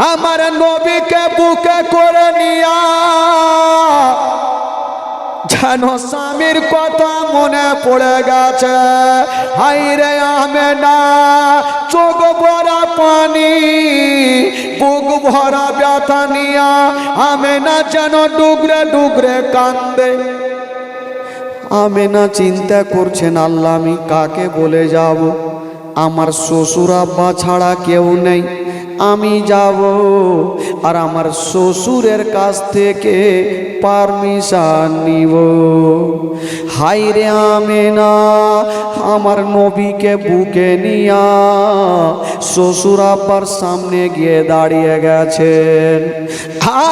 আমার নবীকে বুকে করে নিয়া যেন স্বামীর কথা মনে পড়ে গেছে। হাইরে আমেনা, চোখ ভরা পানি, বুক ভরা ব্যথা নিয়া আমেনা যেন ডুগরে ডুগরে কান্দে। আমেনা চিন্তা করছেন, আল্লাহ আমি কাকে বলে যাব? আমার শ্বশুর আব্বা ছাড়া কেউ নেই। আমি যাব আর আমার শ্বশুরের কাছ থেকে পারমিশন নিব। হাইরে আমেনা আমার নবীকে বুকে নিয়া শ্বশুর আব্বার সামনে গিয়ে দাঁড়িয়ে গেছেন।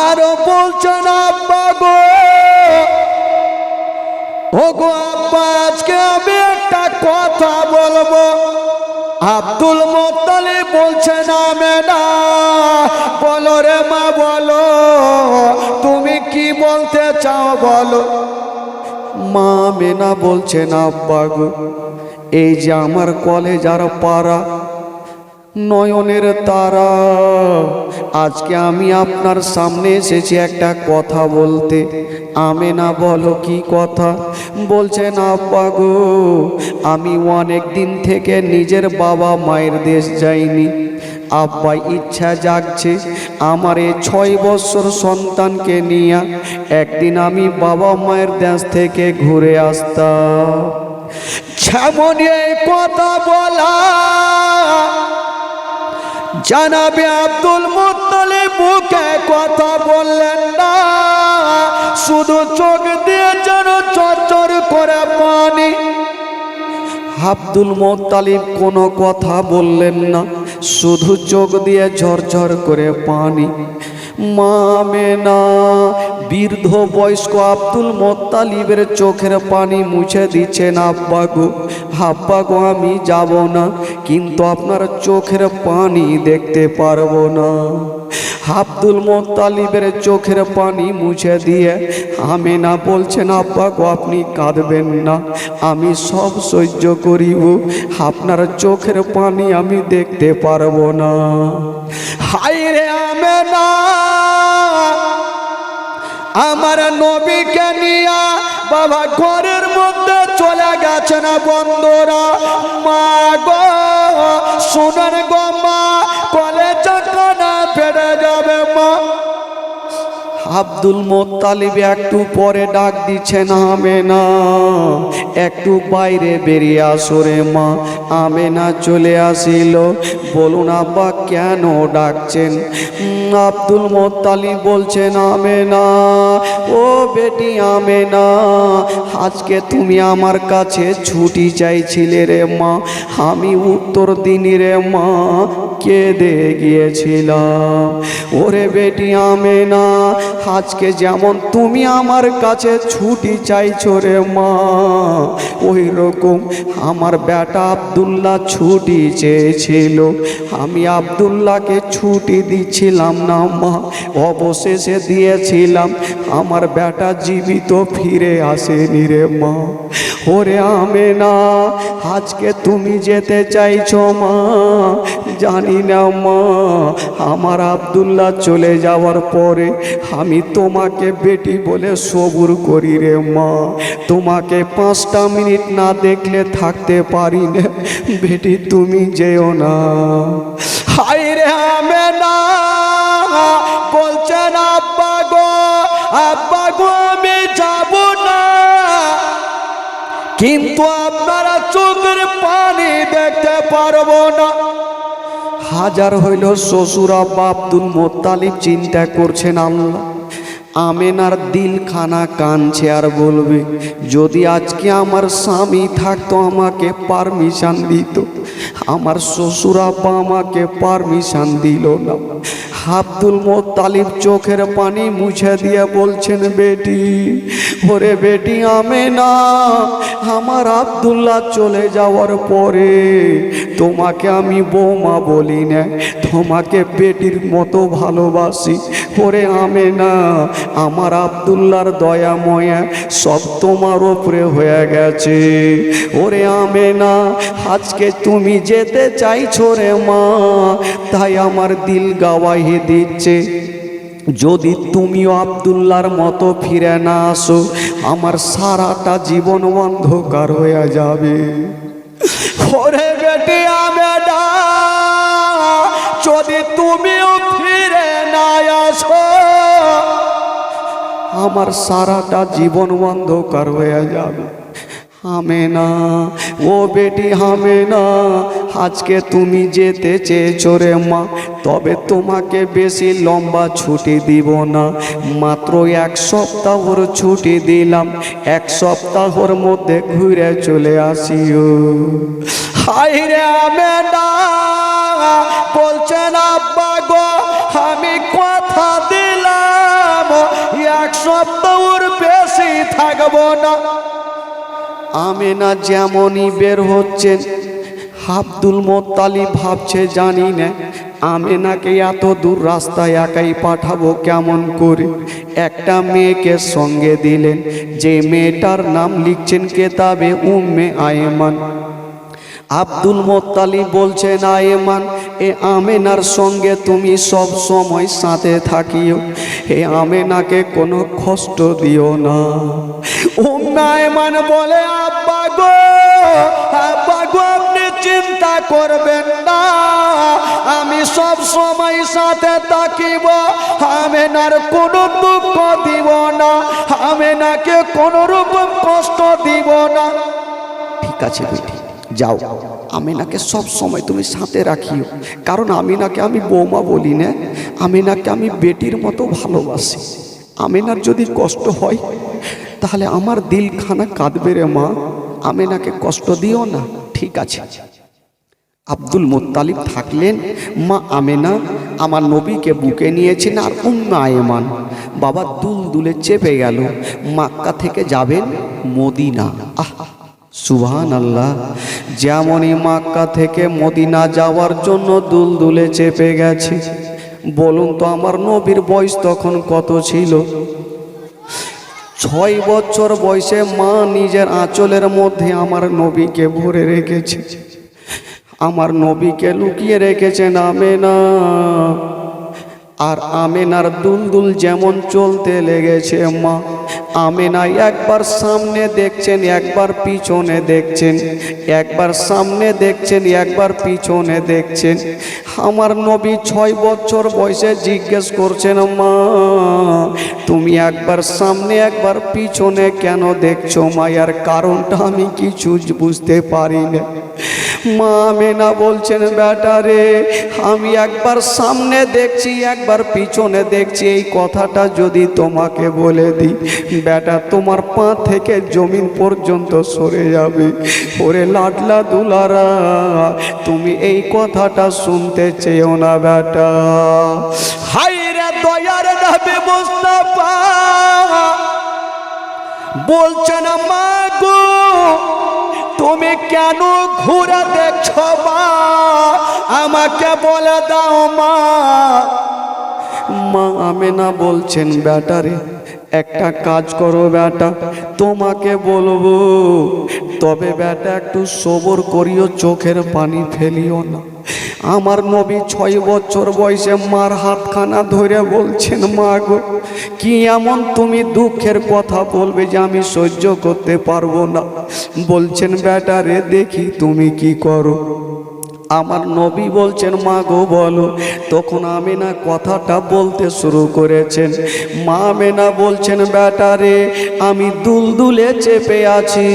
আর বলছেন, আব্বা গো, ও গো আব্বা, আজকে আমি একটা কথা বলবো। আব্দুল মুত্তালিব বলছেন, আমেনা বলো রে মা, বলো তুমি কি বলতে চাও বলো। মা আমেনা বলছেন, আব্বা গো, এই যে আমার কলেজার পাড়া, নয়নের তারা, আজকে আমি আপনার সামনে এসেছি একটা কথা বলতে। আমেনা বলো কি কথা? বলছেন, আব্বা গো, আমি অনেক দিন থেকে নিজের বাবা মায়ের দেশ যাইনি। আব্বা ইচ্ছা জাগছে আমার এই 6 বছর সন্তানকে নিয়ে একদিন আমি বাবা মায়ের দেশ থেকে ঘুরে আসতাম। যেমন এই কথা বলা জানাবে আব্দুল মুত্তালিব মুখে কথা বললেন না, শুধু চোখ দিয়ে যেন চরচর করে পানি। আব্দুল মুত্তালিব কোনো কথা বললেন না, শুধু চোখ দিয়ে ঝরঝর করে পানি। মা আমেনা বৃদ্ধ বয়স্ক আব্দুল মুত্তালিবের চোখের পানি মুছে দিচ্ছেন। আব্বা গো, আব্বা গো, আমি যাব না, কিন্তু আপনার চোখের পানি দেখতে পারবো না। আব্দুল মুত্তালিবের চোখের পানি মুছে দিয়ে আমেনা বলছেন, আব্বা গো, আপনি কাঁদবেন না, আমি সব সহ্য করিব, আপনার চোখের পানি আমি দেখতে পারবো না। হায়রে আমেনা আমার নবীকে নিয়া বাবা ঘরের মধ্যে চলে গেছে না। বন্ধুরা, মা গো শুনেন গো মা, কলেজা কানা ফেটে যাবে মা। আব্দুল মুত্তালিব একটু পরে ডাক দিচ্ছেন, আমেনা একটু বাইরে বেরিয়ে আসো রে মা। আমেনা চলে আসিল। বলুন আব্বা কেন ডাকছেন? আব্দুল মুত্তালিব বলছেন, আমেনা ও বেটি আমেনা, আজকে তুমি আমার কাছে ছুটি চাইছিলে রে মা, আমি উত্তর দিনি রে মা, কেঁদে গিয়েছিলাম। ওরে বেটি আমেনা, আজকে যেমন তুমি আমার কাছে ছুটি চাইছো রে মা, ওই রকম আমার বেটা আব্দুল্লাহ ছুটি চেয়েছিল, আমি আব্দুল্লাহকে ছুটি দিচ্ছিলাম না মা, অবশেষে দিয়েছিলাম, আমার বেটা জীবিত ফিরে আসেনি রে মা। ওরে আমেনা, আজকে তুমি যেতে চাইছো মা, জানি না মা, আমার আব্দুল্লাহ চলে যাওয়ার পরে আমি তোমাকে বেটি বলে সবুর করি রে মা, তোমাকে 5টা মিনিট না দেখলে থাকতে পারি না, বেটি তুমি যেও না। হায়রে আমেনা বলছেন, আব্বা গো, আব্বা গো, আমি যাব না, কিন্তু আপনারা চোখের পানি দেখতে পারবো না। হাজার হইল শ্বশুর আব্বা আব্দুল মুত্তালিব চিন্তা করছেন, আল্লাহ আমেনার দিলখানা কানছে আর বলবে, যদি আজকে আমার স্বামী থাকতো আমাকে পারমিশন দিত, আমার শ্বশুর আব্বা আমাকে পারমিশন দিল না। আব্দুল মুত্তালিব চোখের পানি মুছে দিয়ে বলছেন, বেটি, ওরে বেটি আমেনা, আমার আব্দুল্লাহ চলে যাওয়ার পরে তোমাকে আমি বৌমা বলি না, তোমাকে বেটির মতো ভালোবাসি। ওরে আমেনা, আমার আব্দুল্লাহর দয়া ময়া সব তোমার ওপরে হয়ে গেছে। ওরে আমেনা, আজকে তুমি যেতে চাইছো রে মা, তাই আমার দিল গাওয়াহি দিচ্ছে, যদি তুমিও আব্দুল্লাহর মতো ফিরে না আসো, আমার সারাটা জীবন অন্ধকার হয়ে যাবে। ওরে বেটি আমেনা, যদি তুমিও ফিরে না আসো, আমার সারাটা জীবন অন্ধকার হয়ে যাবে। আমেনা, ও বেটি আমেনা, আজকে তুমি যেতে চেয়েছো রে মা, তবে তোমাকে বেশি লম্বা ছুটি দিব না, মাত্র 1 সপ্তাহর ছুটি দিলাম। 1 সপ্তাহর মধ্যে ঘুরে চলে আসিও। হাই রে আমেনা, বলছেন আব্বা গো, আমি কথা দিলাম 1 সপ্তাহর বেশি থাকবো না। আমেনা যেমনই বের হচ্ছেন, আব্দুল মোত্তালিব ভাবছে জানি না আমেনাকে এত দূর রাস্তায় একাই পাঠাবো কেমন করে। একটা মেয়েকে সঙ্গে দিলেন, যে মেয়েটার নাম লিখছেন কেতাবে উম্মে আয়মান। আব্দুল মোত্তালিব বলছেন, আয়মান, এ আমেনার সঙ্গে তুমি সব সময় সাথে থাকিও, এ আমেনাকে কোনো কষ্ট দিও না। উম্মে আয়মান বলে, আব্বা গো, আব্বা গো, আপনি চিন্তা করবেন না, আমি সব সময় সাথে থাকিব, আমেনার কোনো দুঃখ দিব না, আমেনাকে কোনো রকম কষ্ট দিব না। ঠিক আছে বেটি, যাও, আমিনাকে সব সময় তুমি সাথে রাখিও, কারণ আমিনাকে আমি বৌমা বলি না, আমিনাকে আমি বেটির মতো ভালোবাসি। আমিনার যদি কষ্ট হয় তাহলে আমার দিলখানা কাঁদবে রে মা, আমিনাকে কষ্ট দিও না। ঠিক আছে। আব্দুল মোত্তালিব থাকলেন, মা আমেনা আমার নবীকে বুকে নিয়েছেন, আর উম্মে আয়মান বাবা দুলদুলে চেপে গেল। মক্কা থেকে যাবেন মদিনা। আহ, সুবহানাল্লাহ, যেমনই মক্কা থেকে মদিনা যাওয়ার জন্য দুলদুলে চেপে গেছে। বলুন তো আমার নবীর বয়স তখন কত ছিল? 6 বছর বয়সে মা নিজের আঁচলের মধ্যে আমার নবীকে ভরে রেখেছে, আমার নবীকে লুকিয়ে রেখেছেন আমেনা। আর আমেনার দুলদুল যেমন চলতে লেগেছে, মা আমেনা একবার সামনে দেখছেন, একবার পিছনে দেখছেন, একবার সামনে দেখছেন, একবার পিছনে দেখছেন। আমার নবী 6 বছর বয়সে জিজ্ঞেস করছেন, মা তুমি একবার সামনে একবার পিছনে কেন দেখছো মা? এর কারণটা আমি কিছু বুঝতে পারি না। মা আমেনা বলছেন, বেটা রে, আমি একবার সামনে দেখছি একবার পিছনে দেখছি, এই কথাটা যদি তোমাকে বলে দিই বেটা, তোমার পা থেকে জমিন পর্যন্ত সরে যাবে। ওরে লাডলা দুলারা, তুমি এই কথাটা শুনতে চেয়েও না বেটা। হাই রে দয়ার নবী মুস্তাফা বলছেন, মা গো তুমি কেন ঘুরে দেখছো মা, আমাকে বলে দাও মা। মা আমেনা বলছেন, বেটা রে, একটা কাজ করো বেটা, তোমাকে বলবো, তবে বেটা একটু সবর করিও, চোখের পানি ফেলিও না। আমার নবী 6 বছর বয়সে মার হাতখানা ধরে বলছেন, মা গো কি এমন তুমি দুঃখের কথা বলবে যে আমি সহ্য করতে পারবো না? বলছেন, বেটা রে দেখি তুমি কি করো। আমার নবী বলছেন, মা গো বলো। তখন আমেনা কথাটা বলতে শুরু করেছেন। মা আমেনা বলছেন, বেটা রে, আমি দুলদুলে চেপে আছি,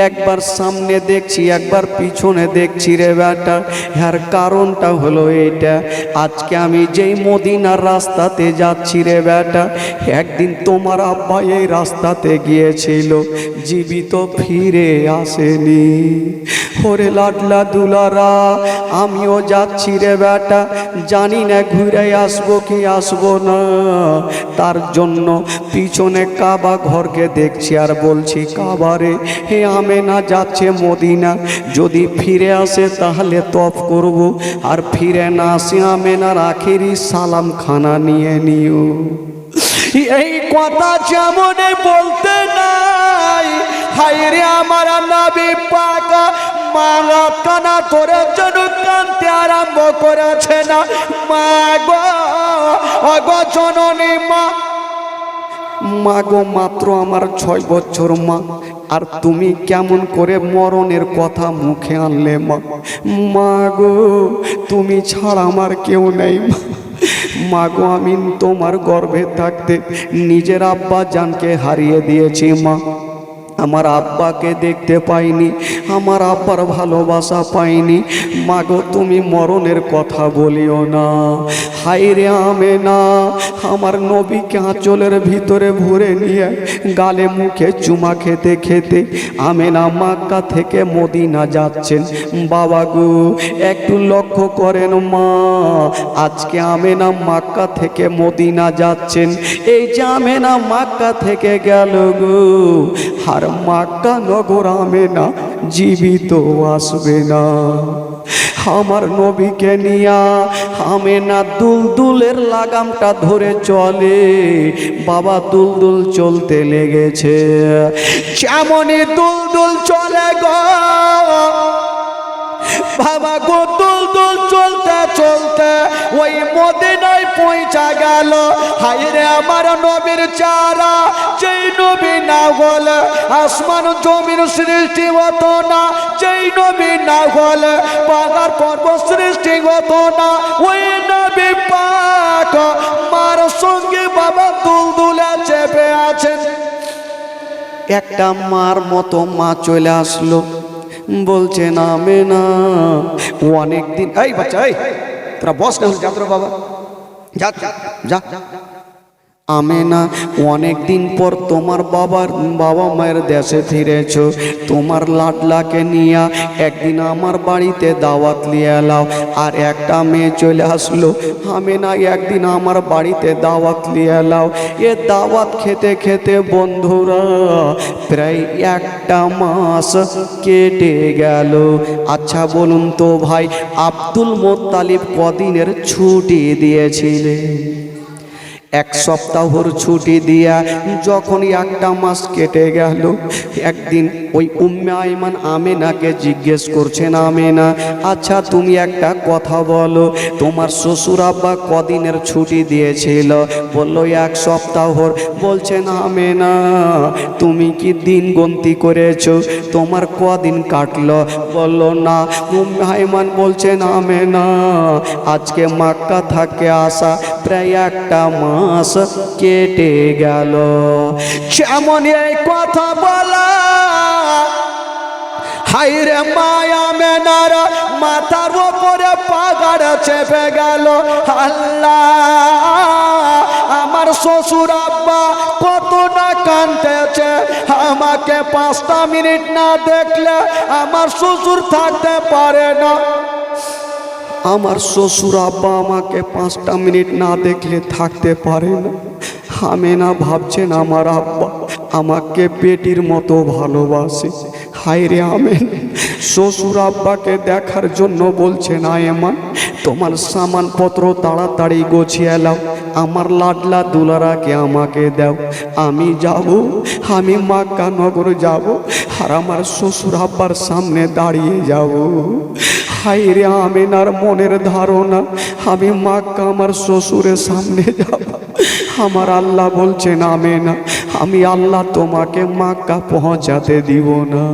একবার সামনে দেখছি একবার পিছনে দেখছি রে বেটা। এর কারণটা হলো এইটা, আজকে আমি যেই মদিনার রাস্তাতে যাচ্ছি রে বেটা, একদিন তোমার আব্বা এই রাস্তাতে গিয়েছিল, জীবিত ফিরে আসেনি। ওরে লাডলা দুলারা, আমিও যাচ্ছি রে বেটা, জানি না ঘুরে আসবো কি আসবো না। তার জন্য পিছনে কাবা ঘরকে দেখছি আর বলছি, কাবারে হে আমেনা যাচ্ছে মদিনা, যদি ফিরে আসে তাহলে তফ করব, আর ফিরে না আসে আমেনার আখেরি সালাম খানা নিয়ে নিও। এই কথা যেমন বলতে নাই, হায়রে আমার নবী পাক মারা কানা তোরে যেন কানতে আরম্ভ করেছে না। মা গো, অগো জননী মা, মা গো মাত্র আমার 6 বছর মা, আর তুমি কেমন করে মরণের কথা মুখে আনলে মা। মা গো তুমি ছাড়া আমার কেউ নেই মা। মা গো আমি তোমার গর্ভে থাকতে নিজের আব্বা জানকে হারিয়ে দিয়েছি মা। আমার আব্বাকে দেখতে পাইনি, আমার আব্বার ভালোবাসা পাইনি। মা গো তুমি মরণের কথা বলিও না। হায়রে আমেনা, আমার নবীকে আঁচলের ভিতরে ভরে নিয়ে গালে মুখে চুমা খেতে খেতে আমেনা মক্কা থেকে মদিনা যাচ্ছেন। বাবা গো একটু লক্ষ্য করেন মা, আজকে আমেনা মক্কা থেকে মদিনা যাচ্ছেন। এই যে আমেনা মক্কা থেকে গেল গো, আর মক্কা নগর আমেনা জীবিত আসবে না। আমার নবীকে নিয়া আমেনা দুলদুলের লাগামটা ধরে চলে। বাবা দুলদুল চলতে লেগেছে, যেমনই দুলদুল চলে গো বাবা গো, দুলদুল চলতে চলতে ওই মদিনায় পৌঁছা গেল। হায়রে আমার নবীর চারা, যেই নবী না হলে আসমান জমির সৃষ্টি হতো না, যেই নবী না হলে পাহাড় পর্বত সৃষ্টি হতো না। ওই নবী পাক মার সঙ্গে বাবা দুলদুলে চেপে আছেন। একটা মার মতো মা চলে আসলো, বলছে না আমেনা অনেকদিন, এই বাচ্চা এই তোরা বস না, যা তোরা বাবা যা যা। আমেনা অনেকদিন পর তোমার বাবা মায়ের দেশে ফিরেছ, তোমার লাডলাকে নিয়ে একদিন আমার বাড়িতে দাওয়াত নিয়ে এলাও। আর একটা মেয়ে চলে আসলো, আমেনা একদিন আমার বাড়িতে দাওয়াত নিয়ে এলাও। এ দাওয়াত খেতে খেতে বন্ধুরা প্রায় 1টা মাস কেটে গেল। আচ্ছা বলুন তো ভাই, আব্দুল মোত্তালিব কদিনের ছুটি দিয়েছিলেন? 1 সপ্তাহর ছুটি দিয়া যখন 1টা মাস কেটে গেল, একদিন ওই উম্মে আইমান আমেনাকে জিজ্ঞেস করছেন, আমেনা আচ্ছা তুমি একটা কথা বলো, তোমার শ্বশুর আব্বা কদিনের ছুটি দিয়েছিল? বললো 1 সপ্তাহর। বলছেন আমেনা তুমি কি দিন গন্তি করেছো, তোমার কদিন কাটলো? বললো না। উম্মে আইমান বলছেন আমেনা আজকে মক্কা থেকে আসা প্রায় 1টা মাস কেটে গেল। যেমন এই কথা বলা, হায়রে মায়া আমেনার মাথার উপরে পাগাড় চেপে গেল। আল্লাহ, আমার শ্বশুর আব্বা কত না কাঁদতেছে, আমাকে 5টা মিনিট না দেখলে আমার শ্বশুর থাকতে পারে না। আমার শ্বশুর আব্বা আমাকে 5টা মিনিট না দেখলে থাকতে পারে না। আমেনা ভাবছেন আমার আব্বা আমাকে পেটির মতো ভালোবাসে। হায়রে আমেনা, শ্বশুর আব্বাকে দেখার জন্য বলছেন আয়েমান তোমার সামানপত্র তাড়াতাড়ি গোছিয়ে নাও, আমার লাডলা দুলারাকে আমাকে দাও, আমি যাব, আমি মক্কা নগর যাব, আর আমার শ্বশুর আব্বার সামনে দাঁড়িয়ে যাব। হায়রে আমেনার মনের ধারণা, আমি মক্কা আমার শ্বশুরের সামনে যাব। আমার আল্লাহ বলছেন আমেনা আমি আল্লাহ তোমাকে মক্কা পৌঁছাতে দিব না,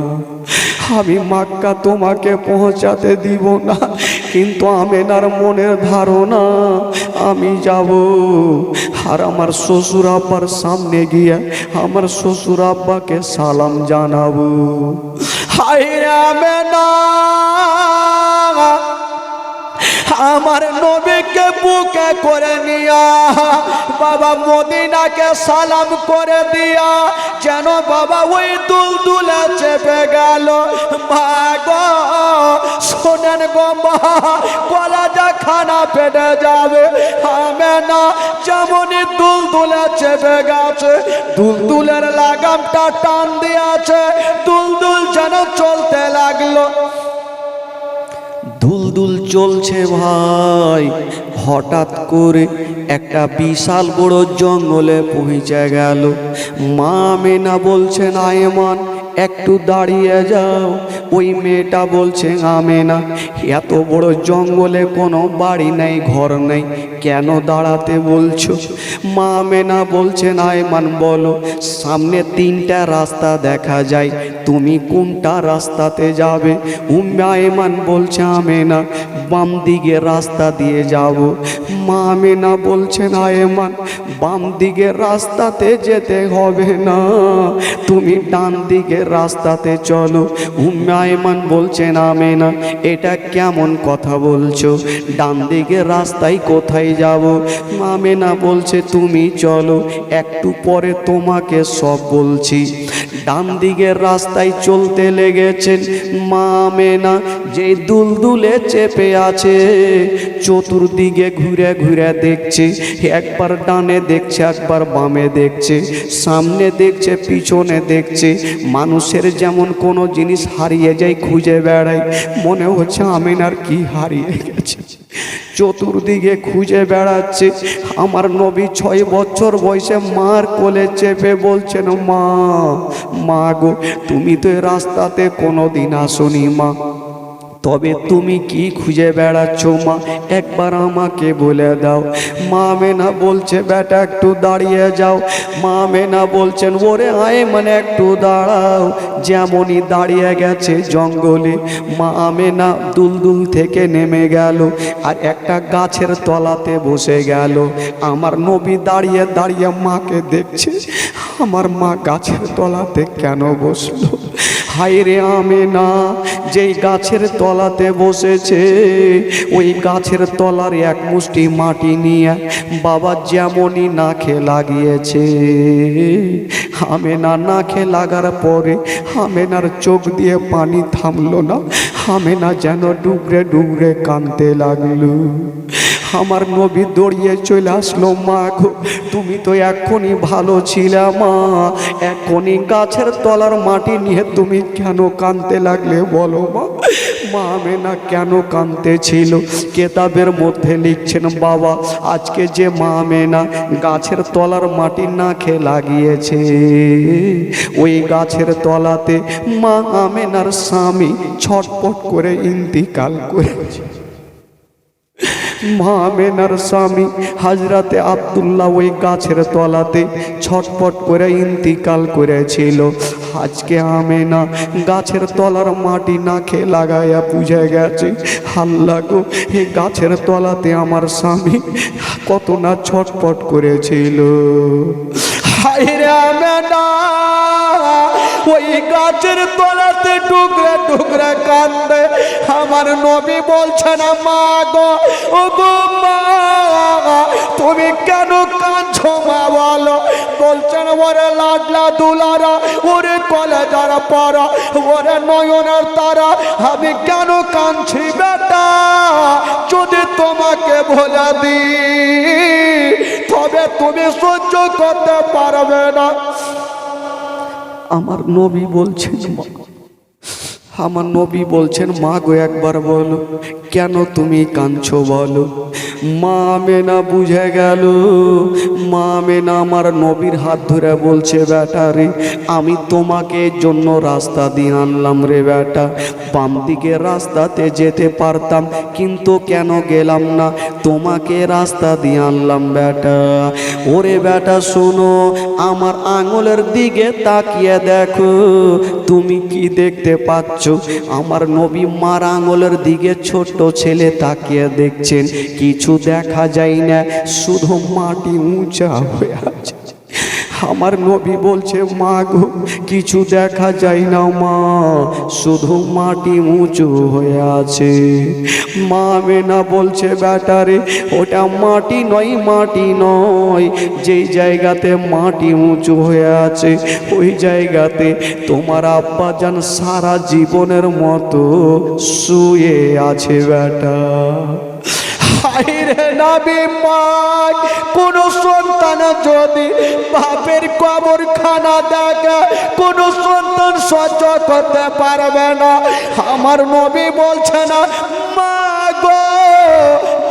আমি মক্কা তোমাকে পৌঁছাতে দিব না। কিন্তু আমেনার মনের ধারণা আমি যাব, আর আমার শ্বশুর আব্বার সামনে গিয়ে আমার শ্বশুর আব্বাকে সালাম জানাবো। হায়রে আমেনা, আমার নবীকে বুকে করে নিয়া বাবা মদিনাকে সালাম করে দিয়া যেন বাবা ওই দুলদুলে চেপে গেল। মা গো শোনেন গো মা, কলেজা খানা পেটে যাবে। আমেনা যেমনই দুলদুলে চেপে গেছে, দুলদুলের লাগামটা টান দিয়েছে, দুলদুল যেন চলতে লাগলো। দুলদুল চলছে ভাই, হঠাৎ করে একটা বিশাল বড় জঙ্গলে পৌঁছে গেল। মা আমেনা বলছেন আয়মান একটু দাঁড়িয়ে যাও। ওই মেয়েটা বলছে আমেনা এত বড় জঙ্গলে কোনো বাড়ি নেই, ঘর নেই, কেন দাঁড়াতে বলছো? মা আমেনা বলছেন আয়মান বলো, সামনে তিনটা রাস্তা দেখা যায়, তুমি কোনটা রাস্তাতে যাবে? আয়মান বলছে আমেনা বাম দিকে রাস্তা দিয়ে যাব। মা আমেনা বলছেন আয়মান বাম দিকে রাস্তাতে যেতে হবে না, তুমি ডান দিকে রাস্তাতে চলো। আয়মান বলছেন আমেনা এটা কেমন কথা বলছো, ডান দিকে রাস্তায় কোথায় যাব? আমেনা বলছে তুমি চলো, একটু পরে তোমাকে সব বলছি। ডান দিকের রাস্তায় চলতে লেগেছেন। মা আমেনা যে দুলদুলে চেপে আছে চতুর্দিকে ঘুরে ঘুরে দেখছে, একবার ডানে দেখছে, একবার বামে দেখছে, সামনে দেখছে, পিছনে দেখছে। মানুষের যেমন কোনো জিনিস হারিয়ে যায়, খুঁজে বেড়ায়, মনে হচ্ছে আমেনার কি হারিয়ে গেছে, চতুর্দিকে খুঁজে বেড়াচ্ছে। আমার নবী 6 বছর বয়সে মার কোলে চেপে বলছেন মা, মা গো তুমি তো এই রাস্তাতে কোনোদিন আসোনি মা, তবে তুমি কি খুঁজে বেড়াচ্ছ মা, একবার আমাকে বলে দাও। মা আমেনা বলছে বেটা একটু দাঁড়িয়ে যাও। মা আমেনা বলছেন ওরে আয়মান একটু দাঁড়াও। যেমনই দাঁড়িয়ে গেছে জঙ্গলে, মা আমেনা দুলদুল থেকে নেমে গেল আর একটা গাছের তলাতে বসে গেল। আমার নবী দাঁড়িয়ে দাঁড়িয়ে মাকে দেখছে, আমার মা গাছের তলাতে কেন বসলো? হায় রে আমেনা যেই গাছের তলাতে বসেছে ওই গাছের তলার এক মুষ্টি মাটি নিয়ে বাবা যেমনই নাকে লাগিয়েছে, আমেনা নাকে লাগার পরে আমেনার চোখ দিয়ে পানি থামলো না, আমেনা যেন ডুবরে ডুবরে কাঁদতে লাগলো। আমার নবী দৌড়িয়ে চলে আসলো, মা গো তুমি তো এখনই ভালো ছিলে মা, এখনই গাছের তলার মাটি নিয়ে তুমি কেন কাঁদতে লাগলে বলো মা? মা আমেনা কেন কাঁদতে ছিল কেতাবের মধ্যে লিখছেন বাবা আজকে যে মা আমেনা গাছের তলার মাটি না খেয়ে লাগিয়েছে ওই গাছের তলাতে মা আমেনার স্বামী ছটপট করে ইন্তিকাল করেছে। মা আমেনার স্বামী হযরতে আব্দুল্লাহ ওই গাছের তলাতে ছটপট করে ইন্তিকাল করেছিল। আজকে আমেনা গাছের তলার মাটি না খেয়ে লাগাইয়া বুঝে গেছে আল্লাহ গো এই গাছের তলাতে আমার স্বামী কত না ছটপট করেছিল। হায় রে আমেনা ওই গাছের তলাতে টুকরে টুকরে কান্দে। আমার নবী বলছেন মা গো ও গো মা তুমি কেন কাঁদছো মা বলো? বলছেন ওরে লাডলা দুলারা, ওরে কলেজার পারা, ওরে নয়নের তারা, আমি কেন কাঁদছি বেটা যদি তোমাকে বলে দিই তবে তুমি সহ্য করতে পারবে না। আমার নবী বলছেন আমার নবী বলছেন মা গো একবার বলো কেন তুমি কাঁদছো বলো। মা আমেনা বুঝে গেল। মা আমেনা আমার নবীর হাত ধরে বলছে বেটা রে আমি তোমাকে জন্য রাস্তা দিয়ে আনলাম রে বেটা, বাম দিকে রাস্তাতে যেতে পারতাম কিন্তু কেন গেলাম না, তোমাকে রাস্তা দিয়ে আনলাম বেটা। ওরে বেটা শোনো আমার আঙুলের দিকে তাকিয়ে দেখো তুমি কি দেখতে পাচ্ছ? আমার নবী মার আঙুলের দিকে ছোট্ট ছেলে তাকিয়ে দেখছেন, কিছু দেখা যায় না শুধু মাটি উঁচা হয়ে আছে। আমার নবী বলছে মা গো কিছু দেখা যায় না মা, শুধু মাটি উঁচু হয়ে আছে। মা আমেনা বলছে বেটারে ওটা মাটি নয়, মাটি নয়, যেই জায়গাতে মাটি উঁচু হয়ে আছে ওই জায়গাতে তোমার আব্বা জান সারা জীবনের মতো শুয়ে আছে বেটা। হায়রে নবী পাক, কোন সন্তান যদি বাপের কবরখানা দেখে কোন সন্তান সহ্য করতে পারবে না। আমার নবী বলছে না মা গো,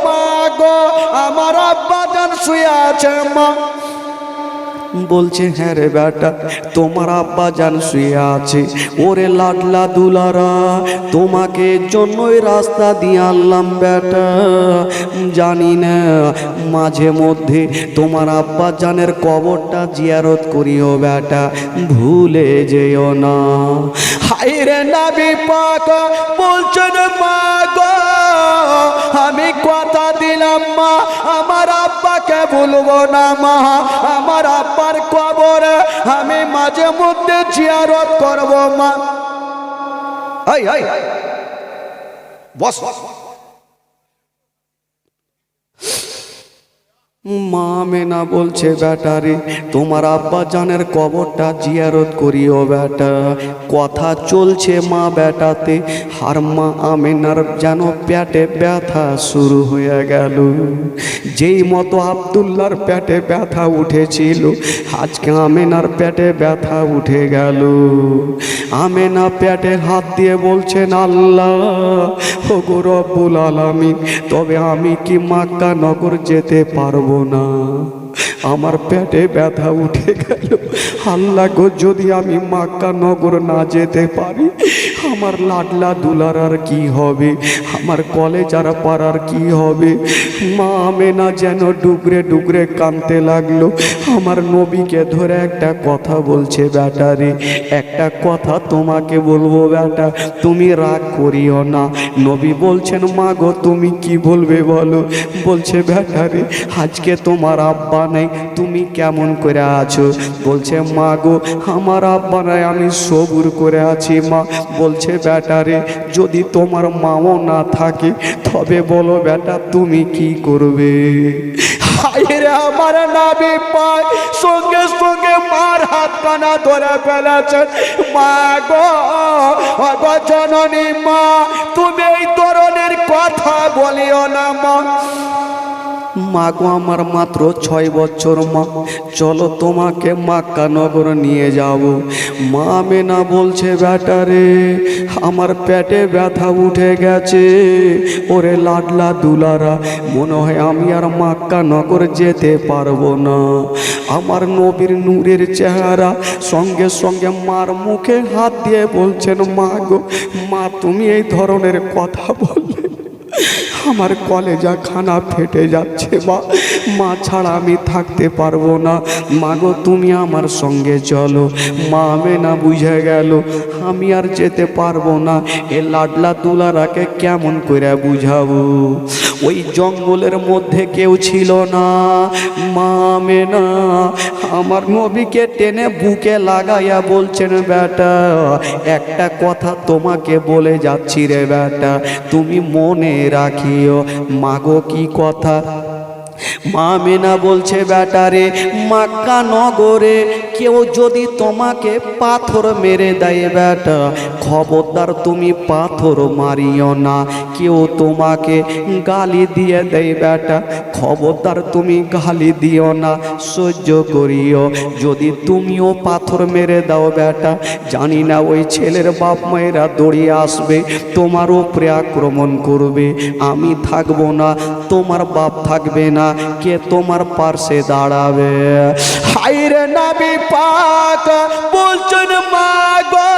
মা গো আমার আব্বা জান শুয়ে আছে মা। বলছে হ্যাঁ রে বেটা তোমার আব্বা জান শুয়ে আছে। ওরে লাডলা দুলারা তোমাকে জন্যই রাস্তা দিয়ে আনলাম বেটা, জানি না মাঝে মধ্যে তোমার আব্বা জানের কবরটা জিয়ারত করিও বেটা, ভুলে যেও না। হায়রে নবী পাক বলছেন মা গো আমি কথা দিলাম মা আমার আব্বাকে ভুলবো না মা, আমার আব্বার কবরে আমি মাঝে মধ্যে জিয়ারত করব মা। এই এই বস মা আমেনা বলছে বেটারে তোমার আব্বা জানের কবরটা জিয়ারত করিও বেটা। কথা চলছে মা বেটাতে, আর মা আমেনার যেন পেটে ব্যথা শুরু হয়ে গেল। যেই মতো আব্দুল্লাহর পেটে ব্যথা উঠেছিল আজকে আমেনার পেটে ব্যথা উঠে গেল। আমেনা পেটে হাত দিয়ে বলছেন আল্লাহ ওগো রব্বুল আলামিন, তবে আমি কি মক্কা নগর যেতে পারবো না? আমার পেটে ব্যথা উঠে গেল। আল্লাহ গো যদি আমি মক্কা নগর না যেতে পারি আমার লাডলা দুলার আর কি হবে, আমার কলেজার পাড়ার কি হবে? মা আমেনা যেন ডুগরে ডুগরে কাঁদতে লাগলো। আমার নবীকে ধরে একটা কথা বলছে বেটারে একটা কথা তোমাকে বলবো বেটা, তুমি রাগ করিও না। নবী বলছেন মা গো তুমি কি বলবে বলো? বলছে বেটারে আজকে তোমার আব্বা নেই, তুমি কেমন করে আছো? বলছে মা গো আমার আব্বা নাই, আমি সবুর করে আছি মা। বলছে বেটারে যদি তোমার মাও না থাকে তবে বলো বেটা তুমি কি করবে? হায়রে আমার নবী পাক সঙ্গে সঙ্গে মার হাত কানা ধরে ফেলেছেন। মা গো গো জননী মা তুমি এই ধরনের কথা বলিও না মা। মা গো আমার মাত্র 6 বছর মা, চলো তোমাকে মক্কা নগর নিয়ে যাব। মা আমেনা বলছে বেটারে আমার পেটে ব্যথা উঠে গেছে, ওরে লাডলা দুলারা মনে হয় আমি আর মক্কা নগর যেতে পারবো না। আমার নবীর নূরের চেহারা সঙ্গে সঙ্গে মার মুখে হাত দিয়ে বলছেন মা গো মা তুমি এই ধরনের কথা বললে আমার কলেজা খানা ফেটে যাচ্ছে মা, মা ছাড়া আমি থাকতে পারবো না। মা গো তুমি আমার সঙ্গে চলো। মা আমেনা বুঝে গেল আমি আর যেতে পারবো না। এ লাডলা দুলারাকে কেমন করে বুঝাবো? ওই জঙ্গলের মধ্যে কেউ ছিল না। মা আমেনা আমার নবীকে টেনে বুকে লাগাইয়া বলছেন বেটা একটা কথা তোমাকে বলে যাচ্ছি রে বেটা, তুমি মনে রাখিও। মাগো কি কথা? মা আমেনা বলছে বেটারে মক্কা নগরে কেউ যদি তোমাকে পাথর মেরে দেয় বেটা খবরদার তুমি পাথর মারিও না। কেউ তোমাকে গালি দিয়ে দেয় বেটা খবরদার তুমি গালি দিও না, সহ্য করিও। যদি তুমিও পাথর মেরে দাও বেটা জানি না ওই ছেলের বাপ মায়েরা দৌড়িয়ে আসবে তোমার উপরে আক্রমণ করবে। আমি থাকবো না, তোমার বাপ থাকবে না, কে তোমার পাশে দাঁড়াবে? হায়রে নবী পাক বলছেন মা গো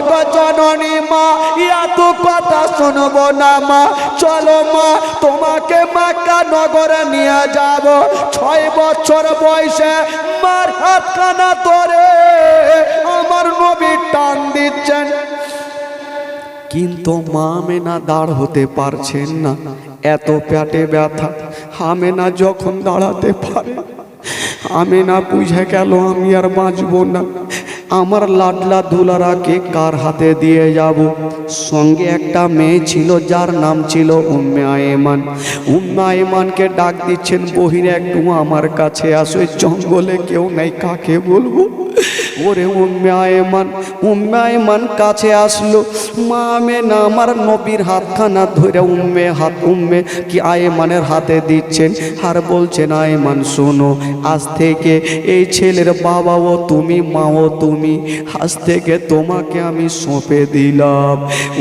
গো জননী মা এত কথা শুনবো না মা, চলো মা তোমাকে মক্কা নগরে নিয়ে যাব। 6 বছর বয়সে মার হাত কানা ধরে আমার নবী টান দিচ্ছেন, কিন্তু মা আমেনা দাঁড় হতে পারছেন না, এত পেটে ব্যথা। আমেনা যখন দাঁড়াতে পারে আমেনা বুঝে গেল আমি আর বাঁচব না, আমার লাডলা দুলারাকে কার হাতে দিয়ে যাব। সঙ্গে একটা মেয়ে ছিল যার নাম ছিল উম্মে আয়েমান। উম্মে আয়েমানকে ডাক দিচ্ছেন, বহিরে একটু আমার কাছে আসো, জঙ্গলে কেউ নেই, কাকে বলবো। ওরে উম্মে আয়েমান কাছে আসলো। মা আমেনা আমার নবীর হাতখানা ধরে উম্মে কি আয়েমানের হাতে দিচ্ছেন আর বলছেন, আয়েমান শোনো, আজ থেকে এই ছেলের বাবাও তুমি, মাও তুমি, আজ থেকে তোমাকে আমি সঁপে দিলাম।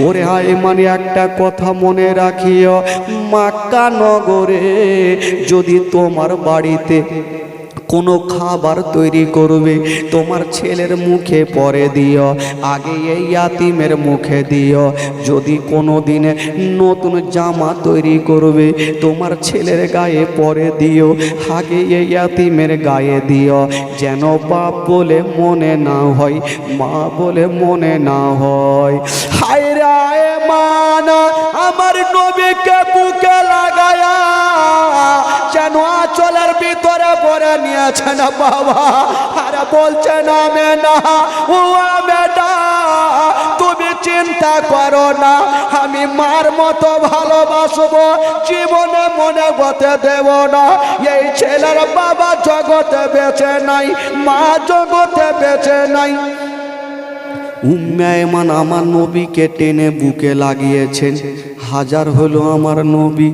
ওরে আয়েমান একটা কথা মনে রাখিও, মক্কা নগরে যদি তোমার বাড়িতে কোনো খাবার তৈরি করবে, তোমার ছেলের মুখে পরে দিও, আগে এই ইয়াতিমের মুখে দিও। যদি কোনো দিনে নতুন জামা তৈরি করবে, তোমার ছেলের গায়ে পরে দিও, আগে এই ইয়াতিমের গায়ে দিও, যেন বাপ বলে মনে না হয়, মা বলে মনে না হয়। হায় রে আয়েমান, আমার নবীকে বুকে লাগায়া যেন আঁচলের ভিতরে পরে নিয়েছেন বাবা। আর বলছেন, আমেনা, ও আমেনা, তুমি চিন্তা করো না, আমি মার মতো ভালোবাসবো, জীবনে মনে গতে দেব না। এই ছেলের বাবা জগতে বেঁচে নাই, মা জগতে বেঁচে নাই। উম্মে আয়েমান আমার নবীকে টেনে বুকে লাগিয়েছেন। হাজার হলো আমার নবী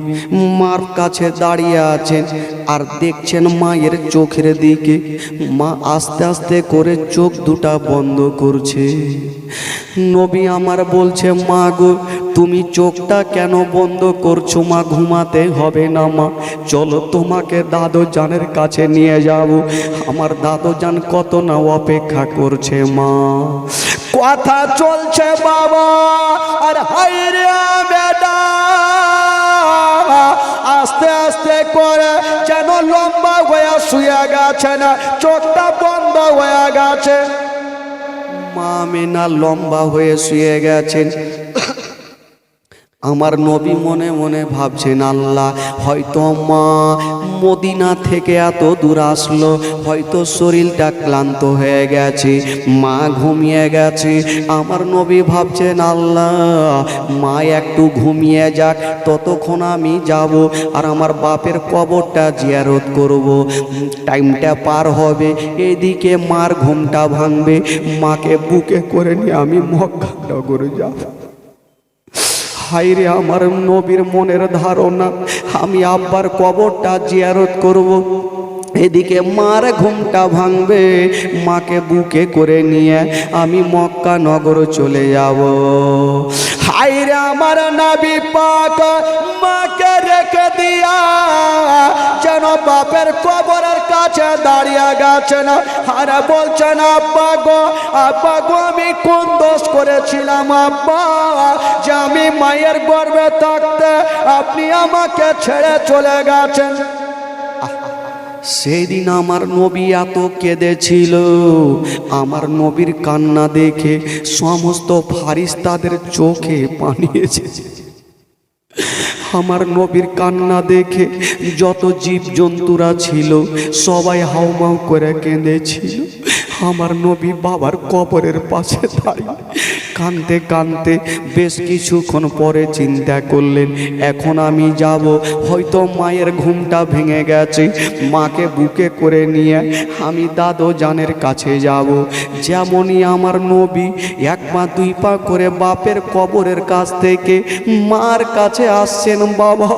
মার কাছে দাঁড়িয়ে আছেন আর দেখছেন মায়ের চোখের দিকে। মা আস্তে আস্তে করে চোখ দুটা বন্ধ করছে। নবী আমার বলছে, মা গো, তুমি চোখটা কেন বন্ধ করছো? মা ঘুমাতে হবে না মা, চলো তোমাকে দাদু জানের কাছে নিয়ে যাব, আমার দাদু জান কত না অপেক্ষা করছে। মা কথা চলছে বাবা, আর হায়রে বেটা আস্তে আস্তে করে যেন লম্বা হয়ে শুয়ে গেছে, না চোখটা বন্ধ হয়ে গেছে। মা আমেনা লম্বা হয়ে শুয়ে গেছেন। আমার নবী মনে মনে ভাবছেন, আল্লাহ, হয়তো মা মদিনা থেকে এত দূর আসলো, হয়তো শরীরটা ক্লান্ত হয়ে গেছে, মা ঘুমিয়ে গেছে। আমার নবী ভাবছেন, আল্লাহ, মা একটু ঘুমিয়ে যাক, ততক্ষণ আমি যাব আর আমার বাপের কবরটা জিয়ারত করব। টাইমটা পার হবে, এদিকে মার ঘুমটা ভাঙবে, মাকে বুকে করে নিয়ে আমি মক্কা নগরে যাব। হায়রে আমার নবীর মনের ধারণা, আমি আব্বার কবরটা জিয়ারত করব, এদিকে মার ঘুমটা ভাঙবে, মাকে বুকে করে নিয়ে আমি মক্কা নগর চলে যাব। হায়রে আমার নবী পাক মাকে রেখে দিয়া যেন বাপের কবরের কাছে দাঁড়িয়ে গেছেন আর বলছেন, আব্বা গো, আব্বা গো, আমি কোন দোষ করেছিলাম আব্বা, যে আমি মায়ের গর্ভে থাকতে আপনি আমাকে ছেড়ে চলে গেছেন। সেদিন আমার নবী এত কেঁদেছিল, আমার নবীর কান্না দেখে সমস্ত ফারিস্তাদের চোখে পানি এসেছে। আমার নবীর কান্না দেখে যত জীবজন্তুরা ছিল সবাই হাউমাউ করে কেঁদেছিল। আমার নবী বাবার কবরের পাশে দাঁড়িয়ে কাঁদতে কাঁদতে বেশ কিছুক্ষণ পরে চিন্তা করলেন, এখন আমি যাব, হয়তো মায়ের ঘুমটা ভেঙে গেছে, মাকে বুকে করে নিয়ে আমি দাদু জানের কাছে যাব। যেমনই আমার নবী এক পা দুই পা করে বাপের কবরের কাছ থেকে মার কাছে আসছেন, বাবা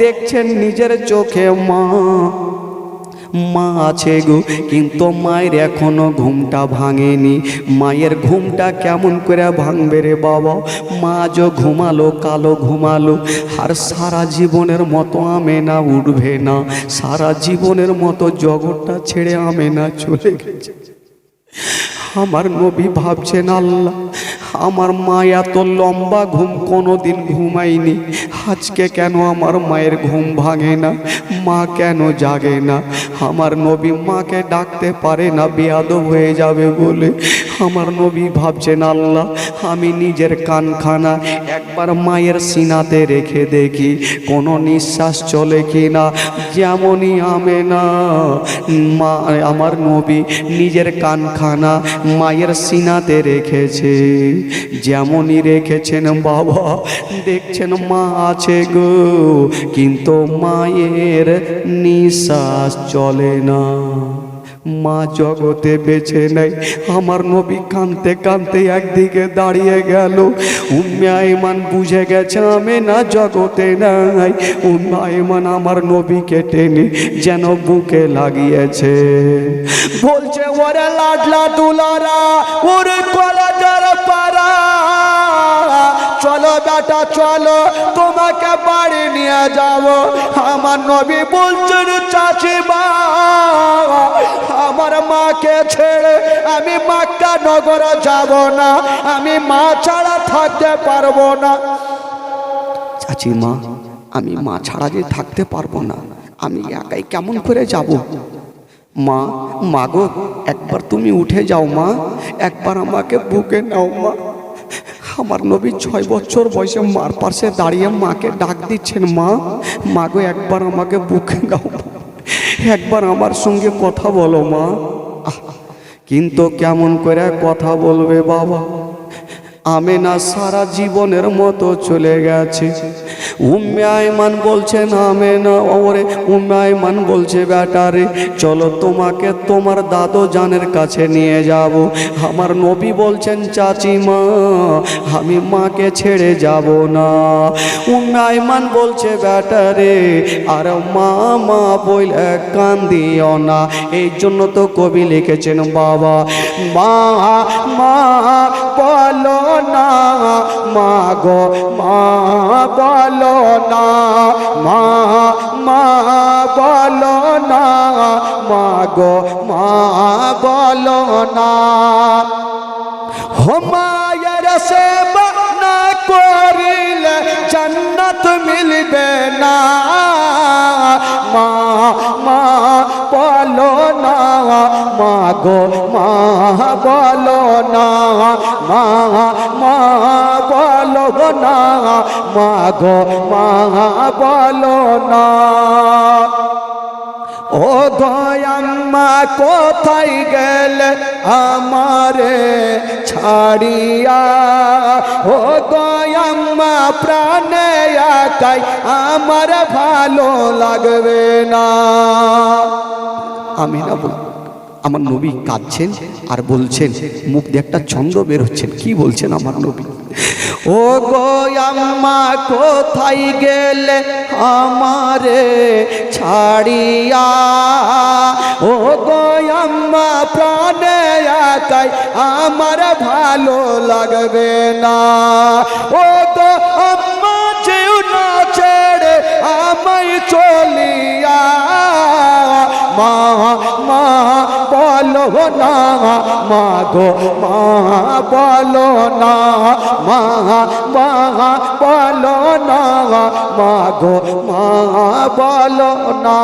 দেখছেন নিজের চোখে মা আছে গো, কিন্তু মায়ের এখনো ঘুমটা ভাঙেনি। মায়ের ঘুমটা কেমন করে ভাঙবে রে বাবা? মা যে ঘুমালো, কালো ঘুমালো, আর সারা জীবনের মতো আমেনা উঠবে না, সারা জীবনের মতো জগৎটা ছেড়ে আমেনা চলে গেছে। আমার নবী ভাবছেন, আল্লাহ, আমার মা এত লম্বা ঘুম কোনোদিন ঘুমায়নি, আজকে কেন আমার মায়ের ঘুম ভাঙে না, মা কেন জাগে না? আমার নবী মাকে ডাকতে পারে না, বেয়াদব হয়ে যাবে বলে। আমার নবী ভাবছেন, আল্লাহ আমি নিজের কানখানা একবার মায়ের সিনাতে রেখে দেখি কোনো নিঃশ্বাস চলে কি না। যেমনই আমেনা মা, আমার নবী নিজের কানখানা মায়ের সিনাতে রেখেছে, যেমনই রেখেছেন বাবা দেখছেন মা আছে গো, কিন্তু মায়ের নিঃশ্বাস চলে না, মা জগতে বেঁচে নেই। আমার নবী কাঁদতে কাঁদতে একদিকে দাঁড়িয়ে গেল। উম্মে আইমান বুঝে গেছে আমেনা জগতে নাই। উম্মে আইমান আমার নবীকে টেনে যেন বুকে লাগিয়েছে, বলছে ওরে লাডলা দুলারা, ওরে কলাজার পারা, চলো বেটা চলো তোমাকে বাড়ি নিয়ে যাব। আমার নবী বলছেন চাচিমা আমার মাকে ছেড়ে আমি মক্কা নগরে যাব না, আমি মা ছাড়া থাকতে পারবো না। চাচিমা আমি মা ছাড়া যে থাকতে পারবো না, আমি একাই কেমন করে যাব? মা, মাগো একবার তুমি উঠে যাও মা, একবার আমাকে বুকে নাও মা। আমার নবী 6 বছর বয়সে মার পাশে দাঁড়িয়ে মাকে ডাক দিচ্ছেন, মা মাগো একবার আমাকে বুকে নাও, একবার আমার সঙ্গে কথা বলো মা। কিন্তু কেমন করে কথা বলবে বাবা? আমেনা সারা জীবনের মতো চলে গেছে। উম্মে আইমান বলছেন আমেনা, ওরে উম্মে আইমান বলছে বেটারে চলো তোমাকে তোমার দাদু জানের কাছে নিয়ে যাব। আমার নবী বলছেন চাচিমা আমি মাকে ছেড়ে যাব না। উম্মে আইমান বলছে বেটারে আর মা মা বলে কান্দিও না। এই জন্য তো কবি লিখেছেন বাবা মা মা বলো না, মা গো মা বলো না, মা মা বলো না, মা গো মা বলো না। হো মায়ের সেবা না করিলে জান্নাত মিলবে না, মা মা বলো না, মা গো মা বলো না, মা মা বলো না, মা গো মা বলো না। ও দয়াম্মা কোথায় গেলে আমারে ছাড়িয়া, ও দয়াম্মা প্রাণে একাই আমার ভালো লাগবে না। আমি না বল, আমার নবী কাঁদছেন আর বলছেন, মুখ দিয়ে একটা ছন্দ বের হচ্ছেন, কি বলছেন আমার নবী? ও গো আম্মা কোথায় গেলে আমারে ছাড়িয়া, ও গো আম্মা প্রাণে একাই আমার ভালো লাগবে না। ও গো আম্মা যেও না ছেড়ে আমায় চলিয়া, মা মা বলো না, মা গো মা বলো না, মা মা বলো না, মা গো মা বলো না,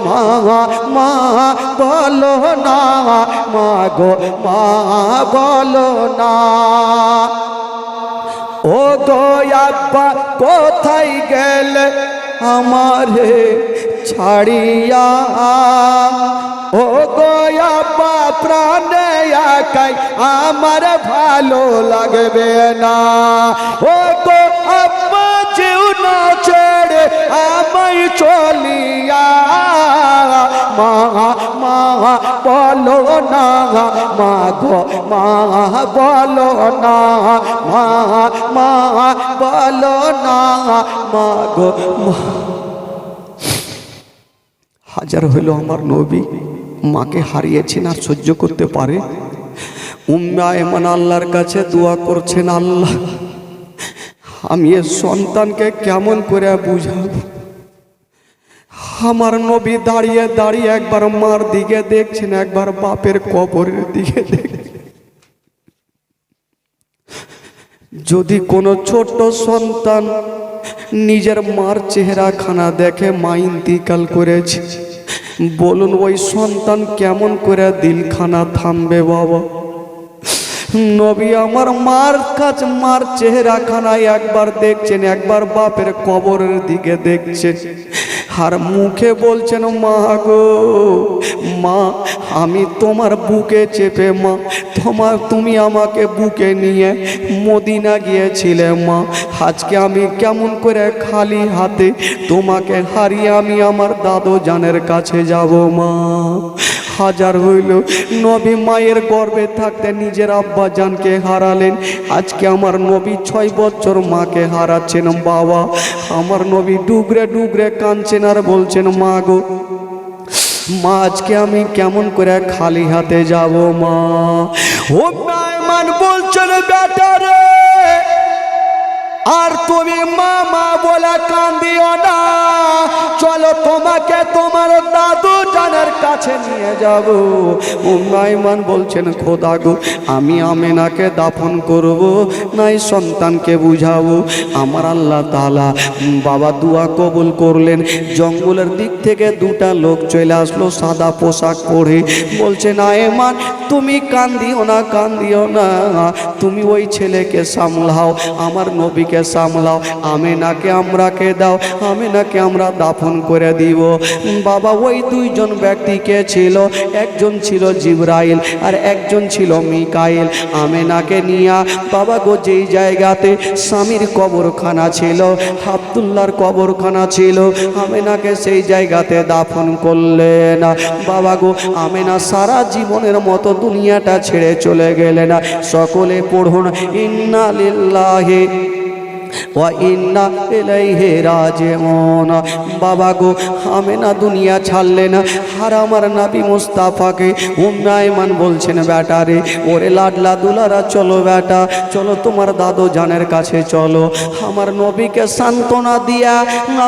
মা মা বলো না, মা গো মা বলো না। ও গো আব্বা কোথায় গেলে আমারে ছাড়িয়া, ও গো আব্বা প্রাণে একাই আমার ভালো লাগবে না। ও গো আব্বা যেও না ছেড়ে আমায় চলিয়া, মা মা বলো না, মা গো মা বলো না, মা মা বলো না, মা গো মা। হাজার হইল আমার নবী মাকে হারিয়েছেন আর সহ্য করতে পারে। উম্মে আইমান আল্লাহর কাছে দোয়া করছেন, আল্লাহ আমি এ সন্তানকে কেমন করে বুঝাবো। আমার নবী দাঁড়িয়ে দাঁড়িয়ে একবার মার দিকে দেখছেন, একবার বাপের কবরের দিকে দেখছেন। যদি কোনো ছোট্ট সন্তান নিজের মার চেহারাখানা দেখে মা ইন্তিকাল করেছে, বলুন ওই সন্তান কেমন করে দিলখানা থামবে বাবা? নবী আমার মার কাছে মার চেহারাখানায় একবার দেখছেন, একবার বাপের কবরের দিকে দেখছেন, আর মুখে বলছেন মা গো মা, আমি তোমার বুকে চেপে মা, তুমি আমাকে বুকে নিয়ে মদিনা গিয়েছিলে মা, আজকে আমি কেমন করে খালি হাতে তোমাকে হারিয়ে আমি আমার দাদু জানের কাছে যাব মা? হাজার হইল নবী মায়ের গর্ভে থাকতে নিজের আব্বা জানকে হারালেন, আজকে আমার নবী 6 বছর মাকে হারাচ্ছেন বাবা। আমার নবী ডুগরে ডুগরে কাঁদছেন আর বলছেন মা গো মা, আজকে আমি কেমন করে খালি হাতে যাব মা? ও মান বলছেন বেটা রে, আর তুমি মা মা বলে কান্দিও না, চলো তোমাকে তোমার দাদু জানের কাছে নিয়ে যাব। উম্মাইমান বলছেন খোদা গো, আমি আমেনাকে দাফন করব নাই সন্তানকে বুঝাবো? আমার আল্লাহ তাআলা বাবা দুয়া কবুল করলেন। জঙ্গলের দিক থেকে 2টা লোক চলে আসলো সাদা পোশাক পরে, বলছে না এমান তুমি কান্দিও না, কান্দিও না, তুমি ওই ছেলেকে সামলাও, আমার নবীকে সামলাও, আমেনাকে আমরাকে দাও, আমেনাকে আমরা দাফন করে দিব। বাবা ওই 2 জন ব্যক্তিকে ছিল, একজন ছিল জিবরাইল আর একজন ছিল মিকাইল। আমেনাকে নিয়া বাবা গো যেই জায়গাতে স্বামীর কবরখানা ছিল, আব্দুল্লাহর কবরখানা ছিল, আমেনাকে সেই জায়গাতে দাফন করলেন। বাবা গো আমেনা সারা জীবনের মতো দুনিয়াটা ছেড়ে চলে গেলেন। সকলে পড়ুন ইন্না লিল্লাহি ওয়া ইন্না ইলাইহি রাজিউন। বাবা গো আমেনা দুনিয়া ছাড়লেন, আর আমার নবী মুস্তাফাকে উম্মাইমান বলছেন বেটা রে, ওরে লাডলা দুলারা চলো বেটা, চলো তোমার দাদু জানের কাছে চলো। আমার নবীকে সান্ত্বনা দিয়া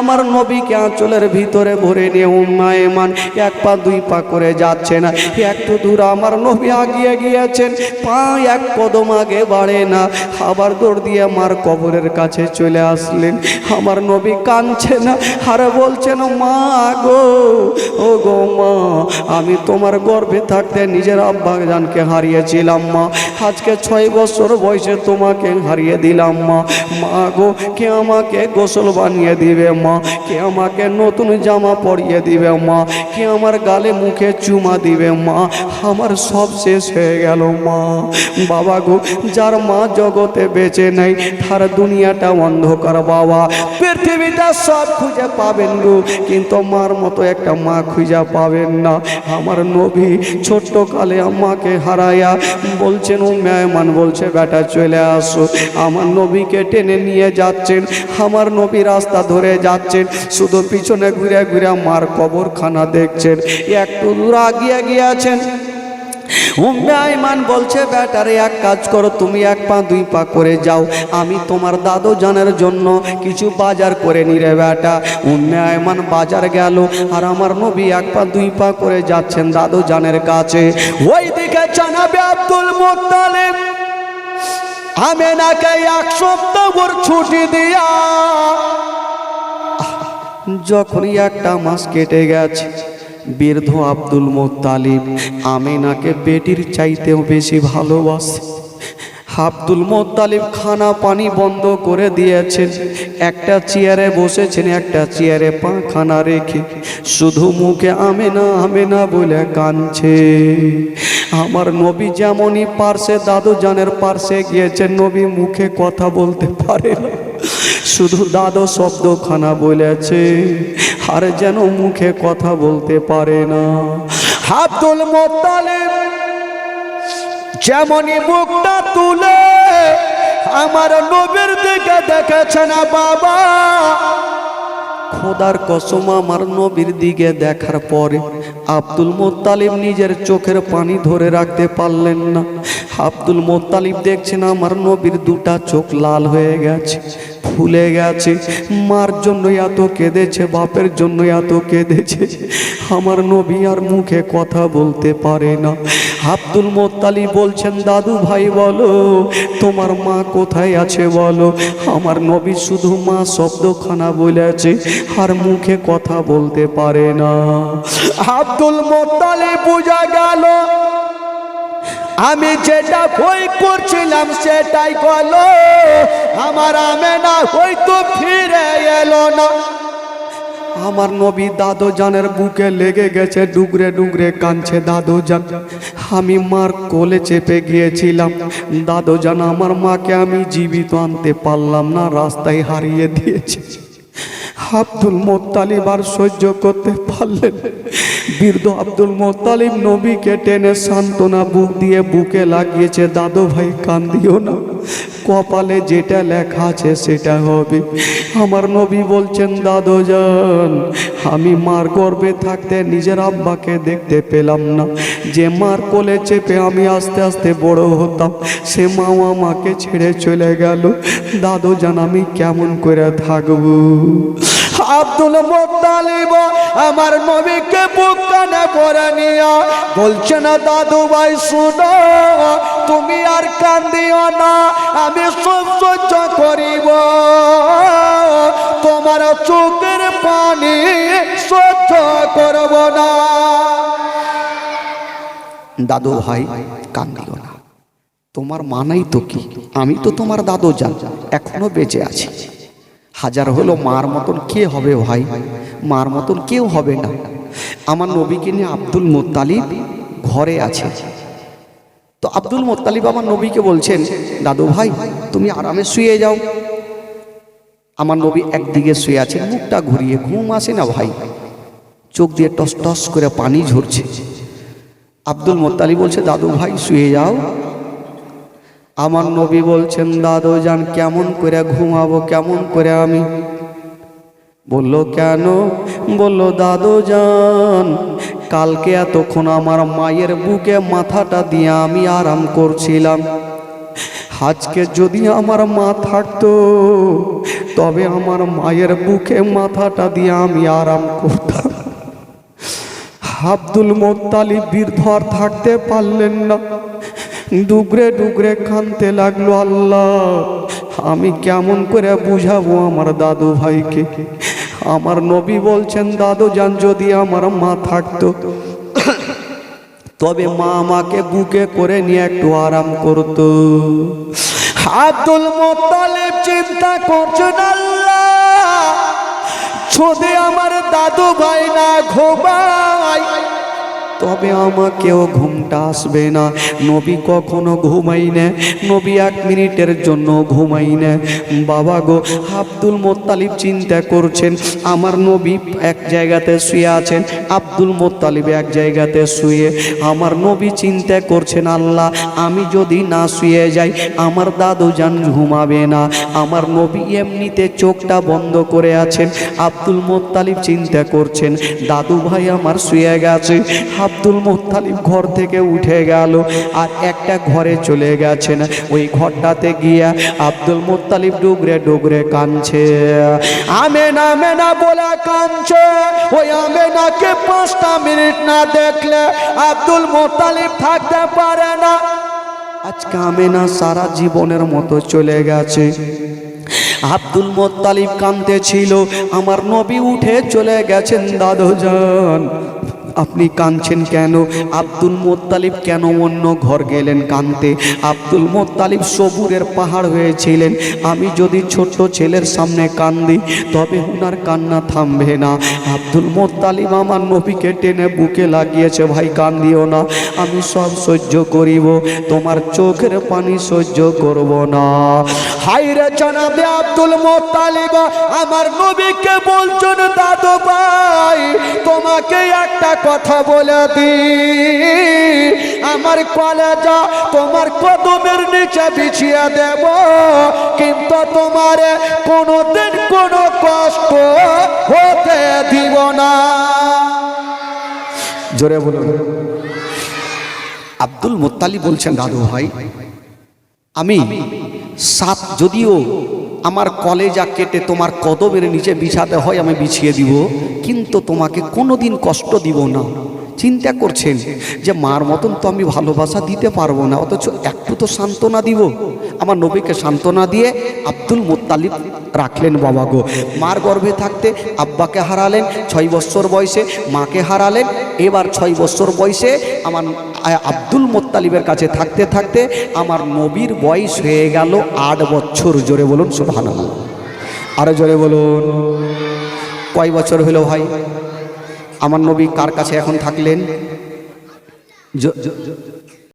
আমার নবীকে আঁচলের ভিতরে ভরে নিয়ে উম্মাইমান 1 পা 2 পা করে যাচ্ছেন। একটু দূর আমার নবী আগিয়ে গিয়েছেন, পা 1 কদম আগে বাড়ে না, আবার দৌড় দিয়ে মার কবরের কাছে চলে আসলেন। আমার নবী কাঁদছে না আর বলছেন মা গো, ও গো মা, আমি তোমার গর্ভে থাকতে নিজের আব্বা জানকে হারিয়েছিলাম মা, আজকে 6 বছর বয়সে তোমাকে হারিয়ে দিলাম মা। মা গো কে আমাকে গোসল বানিয়ে দিবে মা, কে আমাকে নতুন জামা পরিয়ে দিবে মা, কে আমার গালে মুখে চুমা দিবে মা, আমার সব শেষ হয়ে গেল মা। বাবা গো যার মা জগতে বেঁচে নেই তার দুনিয়াটা অন্ধকার বাবা, পৃথিবীটা সব খুঁজে পাবেন গো, কিন্তু মার মতো একটা মা খুঁজে পাবেন না। আমার নবী ছোট্ট কালে আম্মাকে হারায়া বলছেন উম্মাইমান বলছে বেটা চলে আসো। আমার নবীকে টেনে নিয়ে যাচ্ছেন, আমার নবী রাস্তা ধরে যাচ্ছেন, শুধু পিছনে ঘুরে ঘুরে মার কবরখানা দেখছেন। একটু দূর আগিয়ে গিয়েছেন, উম্মাইমান বলছে বেটারে এক কাজ করো, তুমি 1 পা 2 পা করে যাও, আমি তোমার দাদু জানের জন্য কিছু বাজার করে নিরে বেটা। উম্মাইমান বাজার গেল, আর আমার নবী 1 পা 2 পা করে যাচ্ছেন দাদু জানের কাছে। ওইদিকে জানাবে আব্দুল মুত্তালিব আমেনাকে 1 সপ্তাহ ছুটি দিয়া, যখনই 1টা মাস কেটে গেছে, বৃদ্ধ আব্দুল মুত্তালিব আমেনাকে বেটির চাইতেও বেশি ভালোবাসে। আব্দুল মুত্তালিব খানা পানি বন্ধ করে দিয়েছেন, একটা চেয়ারে বসেছেন, একটা চেয়ারে পাখানা রেখে শুধু মুখে আমেনা আমেনা বলে কাঁদছে। আমার নবী যেমনই পার্শ্বে দাদু জানের পার্শ্বে গিয়েছেন, নবী মুখে কথা বলতে পারে না, শুধু দাদু শব্দখানা বলেছে, আর যেন মুখে কথা বলতে পারে না। আব্দুল মুত্তালিব যেমনই মুখটা তুলে আমার নবীর দিকে দেখেছে না বাবা, খোদার কসম আমার নবীর দিকে দেখার পরে আব্দুল মুত্তালিব নিজের চোখের পানি ধরে রাখতে পারলেন না। আব্দুল মুত্তালিব দেখছেন আমার নবীর 2টা চোখ লাল হয়ে গেছে, ফুলে গেছে, মার জন্য এত কেঁদেছে, বাপের জন্য এত কেঁদেছে। আমার নবী আর মুখে কথা বলতে পারে না। আব্দুল মুত্তালিব বলছেন দাদু ভাই বলো তোমার মা কোথায় আছে বলো। আমার নবী শুধু মা শব্দখানা বলেছে আর মুখে কথা বলতে পারে না। আব্দুল মুত্তালিব বুঝা গেল আমি যেটা ভয় করছিলাম সেটাই হলো, আমার আমেনা হয়তো ফিরে এলো না। আমার নবী দাদু জানের বুকে লেগে গেছে, ডুগরে ডুগরে কাঁদছে দাদু জান। আমি মার কোলে চেপে গিয়েছিলাম, দাদু জান আমার মাকে আমি জীবিত আনতে পারলাম না, রাস্তায় হারিয়ে দিয়েছি। আব্দুল মুত্তালিব আর সহ্য করতে পারলেন। বৃদ্ধ আব্দুল মুত্তালিব নবীকে টেনে সান্ত্বনা বুক দিয়ে বুকে লাগিয়েছে, দাদু ভাই কান্দিও না, কপালে যেটা লেখা আছে সেটা হবে। আমার নবী বলছেন দাদু জান আমি মার গর্ভে থাকতে নিজের আব্বাকে দেখতে পেলাম না, যে মার কোলে চেপে আমি আস্তে আস্তে বড় হতাম সে মাও আমাকে ছেড়ে চলে গেল। দাদু জান আমি কেমন করে থাকবো। আব্দুল মুত্তালিব আমার নবীকে বুক কানে পরে নিয়া বলছে না দাদু ভাই শুনো তুমি আর কান্দিও না, আমি সব সহ্য করিব, তোমার চোখের পানি সহ্য করব না। দাদু ভাই কান্দিও না, তোমার মানাই তো কি, আমি তো তোমার দাদু জান, এখনো বেঁচে আছি। হাজার হলো মার মতন কে হবে ভাই, মার মতন কেউ হবে না। আমার নবীকে নিয়ে আব্দুল মুত্তালিব ঘরে আছে। তো আব্দুল মুত্তালিব আমার নবীকে বলছেন দাদু ভাই তুমি আরামে শুয়ে যাও। আমার নবী একদিকে শুয়ে আছেন, মুখটা ঘুরিয়ে, ঘুম আসে না ভাই, চোখ দিয়ে টস টস করে পানি ঝরছে। আব্দুল মুত্তালিব বলছে দাদু ভাই শুয়ে যাও। আমার নবী বলছেন দাদু জান কেমন করে ঘুমাবো, কেমন করে আমি। বলল কেন? বলল দাদু জান কালকে এতক্ষণ আমার মায়ের বুকে মাথাটা দিয়ে আমি আরাম করছিলাম, আজকে যদি আমার মা থাকতো তবে আমার মায়ের বুকে মাথাটা দিয়ে আমি আরাম করতাম। আব্দুল মুত্তালিব বৃদ্ধ আর থাকতে পারলেন না, ডুগরে ডুগরে কাঁদতে লাগলো, আল্লাহ আমি কেমন করে বুঝাবো আমার দাদু ভাইকে। আমার নবী বলছেন দাদু জান যদি আমার মা থাকতো তবে মা আমাকে বুকে করে নিয়ে একটু আরাম করতো। আব্দুল মুত্তালিব চিন্তা করছেন আল্লাহ যদি আমার দাদু ভাই না ঘুমায় তবে আমাকেও ঘুমটা আসবে না। নবী কখনো ঘুমাই না, নবী এক মিনিটের জন্য ঘুমাই না। বাবা গো আব্দুল মুত্তালিব চিন্তা করছেন আমার নবী এক জায়গাতে শুয়ে আছেন, আব্দুল মুত্তালিব এক জায়গাতে শুয়ে। আমার নবী চিন্তা করছেন আল্লাহ আমি যদি না শুয়ে যাই আমার দাদু জান ঘুমাবে না। আমার নবী এমনিতে চোখটা বন্ধ করে আছেন, আব্দুল মুত্তালিব চিন্তা করছেন দাদু ভাই আমার শুয়ে গেছে। আব্দুল মুত্তালিব ঘর থেকে উঠে গেল আর একটা ঘরে চলে গেছেন। ওই ঘরটাতে গিয়া আব্দুল মুত্তালিব ডুগরে ডুগরে কাঁদছে, আমেনা আমেনা বলে কাঁদছে। ওই আমেনাকে 5টা মিনিট না দেখলে আব্দুল মুত্তালিব থাকতে পারে না। আজকে আমেনা সারা জীবনের মতো চলে গেছে। আব্দুল মুত্তালিব কাঁদতে ছিল, আমার নবী উঠে চলে গেছেন। দাদু জান আপনি কাঁদছেন কেন? আব্দুল মুত্তালিব কেন অন্য ঘর গেলেন কাঁদতে? আব্দুল মুত্তালিব সবুরের পাহাড় হয়েছিলেন। আমি যদি ছোট্ট ছেলের সামনে কান্দি তবে ওনার কান্না থামবে না। আব্দুল মুত্তালিব আমার নবীকে টেনে বুকে লাগিয়েছে, ভাই কান্দিও না, আমি সব সহ্য করিব, তোমার চোখের পানি সহ্য করব না। হায়রে জনাবে আব্দুল মুত্তালিব আমার নবীকে বলছেন দাদু ভাই তোমাকে একটা কথা বলে দি, আমার কলেজা তোমার কদমের নিচে বিছিয়ে দেব, কিন্তু তোমার কোনোদিন কোনো কষ্ট হতে দিব না। জোরে বলুন। আব্দুল মুত্তালিব বলছেন দাদু ভাই আমি সাপ যদিও আমার কলেজা কেটে তোমার কদমের নিচে বিছাতে হয় আমি বিছিয়ে দিব, কিন্তু তোমাকে কোনোদিন কষ্ট দিব না। চিন্তা করছেন যে মার মতন তো আমি ভালোবাসা দিতে পারবো না, অথচ একটু তো সান্ত্বনা দিব। আমার নবীকে সান্ত্বনা দিয়ে আব্দুল মুত্তালিব রাখলেন বাবা গো। মার গর্ভে থাকতে আব্বাকে হারালেন 6 বছর বয়সে, মাকে হারালেন। এবার 6 বছর বয়সে আমার আব্দুল মুত্তালিবের কাছে থাকতে থাকতে আমার নবীর বয়স হয়ে গেল 8 বছর। জোরে বলুন সুবহানাল্লাহ। আরো জোরে বলুন। কয় বছর হলো ভাই? আমার নবী কার কাছে এখন থাকলেন?